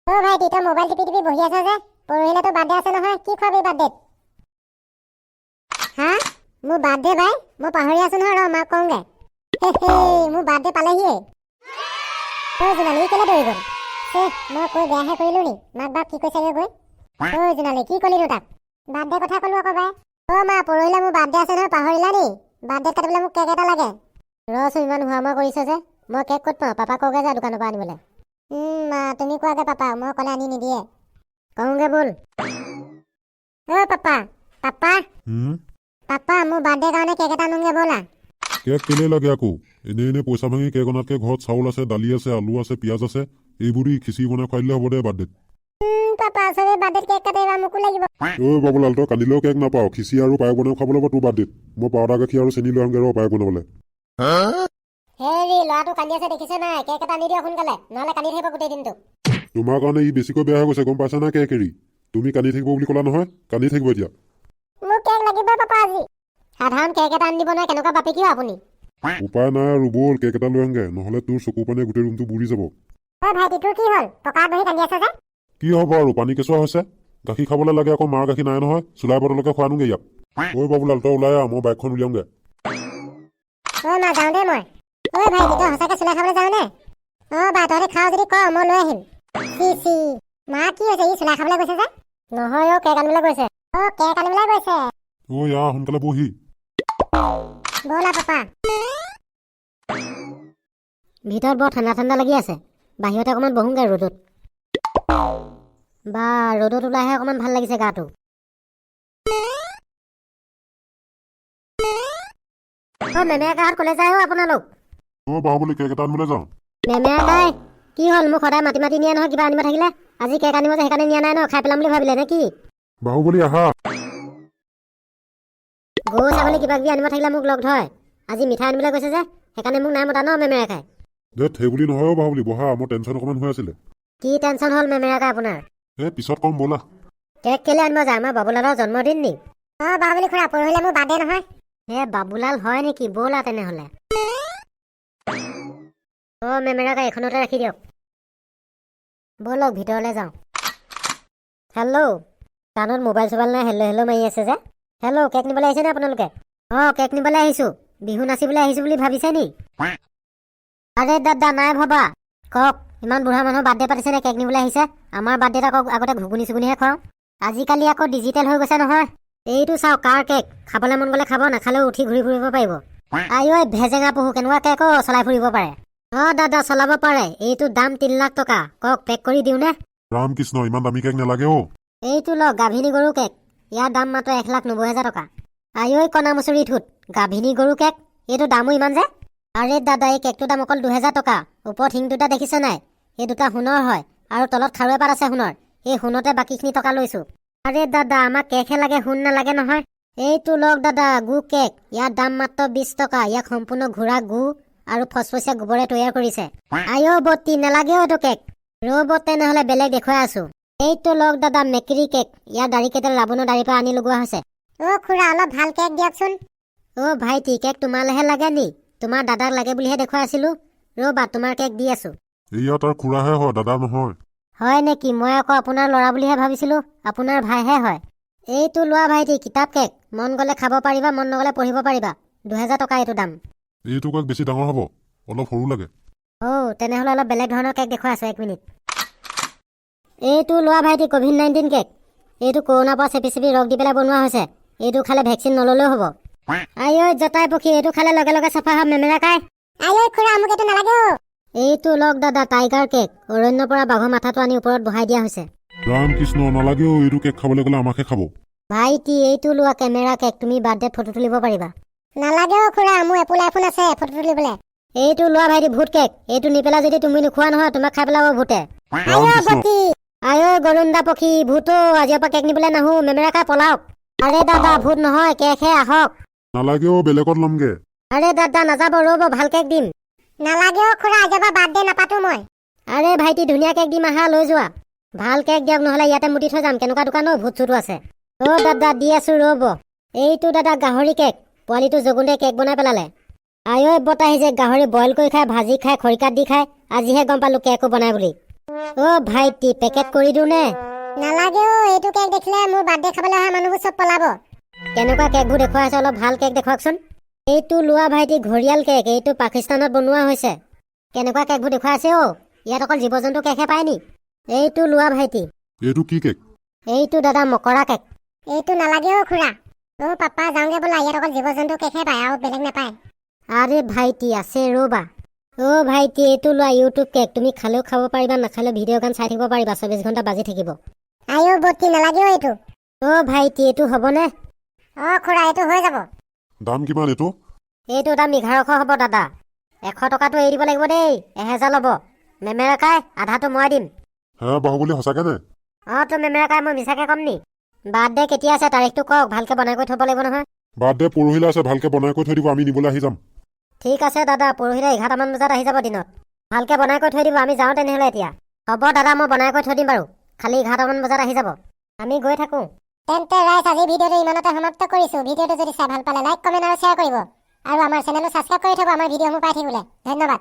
অ ভাইটি তই মোবাইল টিপি টিপি বহি আছ যে পৰহিলে তো বাৰ্থডে আছে নহয় কি খোৱাবি বাৰ্থডেত হা মোৰ বাৰ্থডে ভাই মই পাহৰি আছো নহয় ৰ মাক কওঁগে মোৰ বাৰ্থডে পালেহিয়ে ঐ জোনালী কেলে দৌৰি গ'ল মই কৈ বেয়াহে কৰিলো নি মাক বাপ কি কৈছেগে গৈ ঐ জোনালী কি কলিনো তাক বাৰ্থডে কথা ক'লো আকৌ বাই মা পৰহিলে মোৰ বাৰ্থডে আছে নহয় পাহৰিলা নি বাৰ্থডেত কাটিবলৈ মোক কেক এটা লাগে ৰচোন ইমান হোৱা কৰিছে যে মই কেক ক'ত পাওঁ পাপা কওঁগে যা দোকানৰ পৰা আনিবলৈ মা তুমি কোৱাগে পাপা মই ক'লে আনি নিদিয়ে কওঁগে ব'ল পাপা পাপা পাপা মোৰ বাৰ্থডে কাৰণে কেক এটা আনোগে ব'লা কেক কেলে লাগে আকৌ এনে পইচা ভাঙি কেক অনাতকে ঘৰত চাউল আছে দালি আছে আলু আছে পিঁয়াজ আছে এইবোৰ খিচিৰি বনাই খুৱাই দিলে হ'ব দে বাৰ্থডেত পাপা চবে বাৰ্থডেত কেক কাটিবা মোকো লাগিব বাবুলাল তই কান্দিলেও কেক নাপাওঁ খিচিৰি আৰু পায়স বনাই খাব লাগিব তোৰ বাৰ্থডেত মই পাউডাৰ গাখীৰ আৰু চেনি লৈ আহোঁগে ৰ পায়স বনাবলৈ হেৰি ল'ৰাটো কান্দি আছে দেখিছে নাই কেক এটা আনি দিয়ক সোনকালে নহ'লে কান্দি থাকিব গোটেই দিনটো তোমাৰ কাৰণে ই বেছিকৈ বেয়া হৈ গৈছে গম পাইছা না কেক এৰি তুমি কান্দি থাকিব বুলি ক'লা নহয় কান্দি থাকিব এতিয়া মোক কেক লাগিব পাপা আজি সাধাৰণ কেক এটা আনি দিব নহয় কেনেকুৱা বাপে কিয় আপুনি উপায় নাই আৰু ব'ল কেক এটা লৈ আহোঁগে নহ'লে তোৰ চকু পানীয়ে গোটেই ৰুমটো বুৰি যাব ভাইটি তোৰ কি হ'ল পকাত বহি কান্দি আছে যে কি হ'ব আৰু পানী কেঁচুৱা হৈছে গাখীৰ খাবলৈ লাগে আকৌ মাৰ গাখীৰ নাই নহয় চুলাই বটলকে খুৱাই আনোগে ইয়াক বাবুলাল তই ওলাই আহ মই বাইকখন উলিয়াওঁগে মা যাওঁ দেই মই ভাইটি তই সঁচাকে চুলাই খাবলৈ যাওঁ নে বা তহঁতে খাওঁ যদি ক মই লৈ আহিম মা কি হৈছে ই চুলাই খাবলৈ গৈছে যে নহয় কেক আনিবলৈ গৈছে কেক আনিবলৈ গৈছে ইয়া সোনকালে বহি ব'লা পাপা ভিতৰত বৰ ঠাণ্ডা ঠাণ্ডা লাগি আছে বাহিৰতে অকণমান বহোংগে ৰ'দত বা ৰ'দত ওলাইহে অকণমান ভাল লাগিছে গাটো মেমেকাহঁত ক'লে যায় আপোনালোক বাহুবলী কেক এটা আনিবলৈ যাওঁ মেমেকাই কি হ'ল মোক সদায় মাতি মাতি নিয়ে নহয় কিবা আনিব থাকিলে আজি কেক আনিব যে সেইকাৰণে নিয়া নাই ন খাই পেলাম বুলি ভাবিলে নে কি বাহুবলী আহা গৰু ছাগলী কিবা কিবি আনিব থাকিলে মোক লগ ধৰে আজি মিঠাই আনিবলৈ গৈছে যে সেইকাৰণে মোক নাই মতা ন মেমেকাই সেইবুলি নহয় বাহুবলী বহা মোৰ টেনশ্যন অকণমান হৈ আছিলে কি টেনশ্যন হ'ল মেমেকাই আপোনাৰ পিছত কম ব'লা কেক কেলে আনিব যায় আমাৰ বাবুলালৰ জন্মদিন নি বাহুবলী খুৰা পৰহিলে মোৰ বাৰ্থডে নহয় বাবুলাল হয় নেকি ব'লা তেনেহ'লে মেমেকাই এইখনতে ৰাখি দিয়ক ব'লক ভিতৰলৈ যাওঁ হেল্ল' কাণত মোবাইল চোবাইল নাই হেল্ল' মাৰি আছে যে হেল্ল' কেক নিবলৈ আহিছে নে আপোনালোকে কেক নিবলৈ আহিছোঁ বিহু নাচিবলৈ আহিছোঁ বুলি ভাবিছে নি আৰে দাদা নাই ভবা কওক ইমান বুঢ়া মানুহ বাৰ্থডে পাতিছে নে কেক নিবলৈ আহিছে আমাৰ বাৰ্থডেত আকৌ আগতে ঘুগুনি চুগুনিহে খুৱাওঁ আজিকালি আকৌ ডিজিটেল হৈ গৈছে নহয় এইটো চাওক কাৰ কেক খাবলৈ মন গ'লে খাব নাখালেও উঠি ঘূৰি ফুৰিব পাৰিব ঐ ভেজেঙা পহু কেনেকুৱা কেক চলাই ফুৰিব পাৰে দাদা চলাব পাৰে এইটো দাম 3 লাখ টকা কওক পেক কৰি দিওঁনে ৰামকৃষ্ণ ইমান দামী কেক নালাগে এইটো লওক গাভিনী গৰু কেক ইয়াৰ দাম মাত্ৰ 1,90,000 টকা ঐ কণা মচুৰি ঠোঁট গাভিনী গৰু কেক এইটো দামো ইমান যে আৰে দাদা এই কেকটোৰ দাম অকল 2,000 টকা ওপৰত শিং দুটা দেখিছে নাই এই দুটা সোণৰ হয় আৰু তলত খাৰুৱা পাত আছে সোণৰ এই সোণতে বাকীখিনি টকা লৈছোঁ আৰে দাদা আমাক কেকহে লাগে সোণ নালাগে নহয় এইটো লওক দাদা গু কেক ইয়াৰ দাম মাত্ৰ 20 টকা ইয়াক সম্পূৰ্ণ ঘোঁৰা গু আৰু ফচফচীয়া গোবৰে তৈয়াৰ কৰিছে বত্তি নালাগে এইটো কেক ৰ'ব তেনেহ'লে বেলেগ দেখুৱাই আছোঁ এইটো লওক দাদা মেকৰী কেক ইয়াৰ দাড়ি কেইডাল ৰাৱণৰ দাড়িৰ পৰা আনি লগোৱা হৈছে খুৰা অলপ ভাল কেক দিয়কচোন ভাইটি কেক তোমালৈহে লাগে নি তোমাৰ দাদাক লাগে বুলিহে দেখুৱাই আছিলোঁ ৰ'বা তোমাৰ কেক দি আছোঁ এয়া তাৰ খুৰাহে হয় দাদা নহয় হয় নেকি মই আকৌ আপোনাৰ ল'ৰা বুলিহে ভাবিছিলোঁ আপোনাৰ ভাইহে হয় এইটো লোৱা ভাইটি কিতাপ কেক মন গ'লে খাব পাৰিবা মন নগ'লে পঢ়িব পাৰিবা 2,000 টকা এইটো দাম এইটো কেক বেছি ডাঙৰ হ'ব অলপ সৰু লাগে তেনেহ'লে অলপ বেলেগ ধৰণৰ কেক দেখুৱাই আছোঁ 1 মিনিট এইটো লোৱা ভাইটি COVID-19 কেক এইটো কৰোণাৰ পৰা চেপি চেপি ৰস দি পেলাই বনোৱা হৈছে এইটো খালে ভেকচিন নল'লেও হ'ব জতাই পক্ষী এইটো খালে লগে লগে চাফা হয় মেমেকাই খুৰা মোক এইটো নালাগে এইটো লওক দাদা টাইগাৰ কেক অৰণ্যৰ পৰা বাঘৰ মাথাটো আনি ওপৰত বহাই দিয়া হৈছে ৰামকৃষ্ণ নালাগে এইটো কেক খাবলৈ গ'লে আমাকহে খাব ভাইটি এইটো লোৱা কেমেৰা কেক তুমি বাৰ্থডেত ফটো তুলিব পাৰিবা নালাগে খুৰা মোৰ এপল আইফোন আছে ফটো তুলিবলৈ এইটো লোৱা ভাইটি ভূত কেক এইটো নি পেলাই যদি তুমি নোখোৱা নহয় তোমাক খাই পেলাব ভূতে গৰুণ্ডা পক্ষী ভূতো আজিৰ পৰা কেক নিবলৈ নাহো মেমেকাই পলাওক আৰে দাদা ভূত নহয় কেকহে আহক নালাগে বেলেগত ল'মগে আৰে দাদা নাযাব ৰ'ব ভাল কেক দিম নালাগে খুৰা আজিৰ পৰা বাৰ্থডে নাপাতো মই আৰে ভাইটি ধুনীয়া কেক দিম আহা লৈ যোৱা ভাল কেক দিয়ক নহ'লে ইয়াতে মুতি থৈ যাম কেনেকুৱা দোকান ভূত চুটো আছে দাদা দি আছোঁ ৰ'ব এইটো দাদা গাহৰি কেক পোৱালিটো জগুন্দে কেক বনাই পেলালে বতাহি যে গাহৰি বইল কৰি খাই ভাজি খাই খৰিকাত দি খাই আজিহে গম পালোঁ কেকো বনাই বুলি ভাইটি পেকেট কৰি দিওঁ নে? নালাগে অ', এইটো কেক দেখিলে মোৰ বাৰ্থডে খাবলৈ অহা মানুহবোৰ চব পলাব। কেনেকুৱা কেকবোৰ দেখুৱাই আছে, অলপ ভাল কেক দেখুৱাওকচোন। এইটো লোৱা ভাইটি ঘৰিয়াল কেক, এইটো পাকিস্তানত বনোৱা হৈছে। কেনেকুৱা কেকবোৰ দেখুৱাই আছে অ', ইয়াত অকল জীৱ জন্তু কেকহে পায় নি? এইটো লোৱা ভাইটি। এইটো কি কেক? এইটো দাদা মকৰা কেক। এইটো নালাগে অ' খুৰা। অ' পাপা যাওঁগে বোলা, ইয়াত অকল জীৱ জন্তু কেকহে পায় আৰু বেলেগ নাপায়। আৰে ভাইটি আছে ৰ'বা। ভাইটি এইটো লোৱা ইউটিউব কেক, তুমি খালেও খাব পাৰিবা, নাখালেও ভিডিঅ' গান চাই থাকিব পাৰিবা, 24 ঘণ্টা বাজি থাকিব। আইঅ' বত্তি নালাগে অ' এইটো। ভাইটি এইটো হ'বনে? খুৰা এইটো হৈ যাব। দাম কিমান এইটো? এইটো দাম 1100 হ'ব দাদা। 100 টকাটো এৰি দিব লাগিব দেই, 1000 ল'ব। মেমেৰাকাই আধাটো মই দিম। হে বাহুবলী সঁচাকে নে? তো মেমেৰাকাই মই মিছাকে কম নি? বাৰ্থডে কেতিয়া আছে তাৰিখটো কওক, ভালকে বনাই কৰি থ'ব লাগিব নহয়। বাৰ্থডে পৰহিলে আছে, ভালকে বনাই কৰি থৈ দিব, আমি নিবলৈ আহি যাম। ঠিক আছে দাদা, পৰহিলে 11টামান বজাত আহি যাব দিনত। ভালকে বনাই কৰি থৈ দিব, আমি যাওঁ তেনেহ'লে এতিয়া। হ'ব দাদা, মই বনাই কৰি থৈ দিম বাৰু, খালি 11টামান বজাত আহি যাব। আমি গৈ থাকোঁ। তেন্তে ৰাইজ, আজি ভিডিঅ'টো ইমানতে সমাপ্ত কৰিছোঁ। ভিডিঅ'টো যদি চাই ভাল পালে লাইক, কমেণ্ট আৰু শ্বেয়াৰ কৰিব। আৰু আমাৰ চেনেলটো ছাবস্ক্ৰাইব কৰি থ'ব আমাৰ ভিডিঅ'সমূহ পাই থাকিবলৈ। ধন্যবাদ।